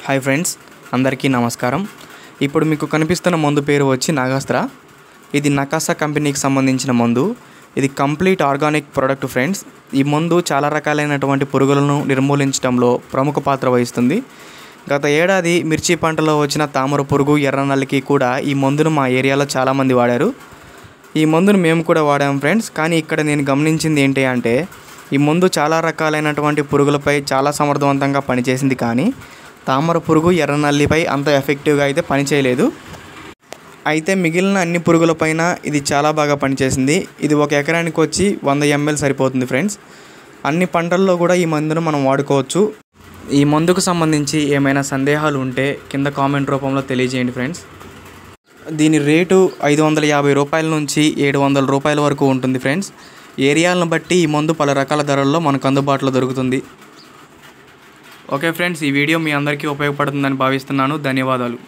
Hi friends, అందరికీ నమస్కారం. ఇప్పుడు మీకు కనిపిస్తున్న మందు పేరు వచ్చి నాగాస్త్ర. ఇది నకాసా కంపెనీకి సంబంధించిన మందు. ఇది కంప్లీట్ ఆర్గానిక్ ప్రోడక్ట్ ఫ్రెండ్స్. ఈ మందు చాలా రకాలైనటువంటి పురుగులను నిర్మూలించడంలో ప్రముఖ పాత్ర వహిస్తుంది. గత ఏడాది మిర్చి పంటలో వచ్చిన తామర పురుగు, ఎర్రనల్లికి కూడా ఈ మందును మా ఏరియాలో చాలామంది వాడారు. ఈ మందును మేము కూడా వాడాము ఫ్రెండ్స్. కానీ ఇక్కడ నేను గమనించింది ఏంటి అంటే, ఈ మందు చాలా రకాలైనటువంటి పురుగులపై చాలా సమర్థవంతంగా పనిచేసింది, కానీ తామర పురుగు, ఎర్రనల్లిపై అంత ఎఫెక్టివ్గా అయితే పనిచేయలేదు. అయితే మిగిలిన అన్ని పురుగులపైన ఇది చాలా బాగా పనిచేసింది. ఇది ఒక ఎకరానికి వచ్చి 100 ml సరిపోతుంది ఫ్రెండ్స్. అన్ని పంటల్లో కూడా ఈ మందును మనం వాడుకోవచ్చు. ఈ మందుకు సంబంధించి ఏమైనా సందేహాలు ఉంటే కింద కామెంట్ రూపంలో తెలియజేయండి ఫ్రెండ్స్. దీని రేటు 550 రూపాయల నుంచి 700 రూపాయల వరకు ఉంటుంది ఫ్రెండ్స్. ఏరియాలను బట్టి ఈ మందు పలు రకాల ధరల్లో మనకు అందుబాటులో దొరుకుతుంది. ఓకే ఫ్రెండ్స్, ఈ వీడియో మీ అందరికీ ఉపయోగపడుతుందని భావిస్తున్నాను. ధన్యవాదాలు.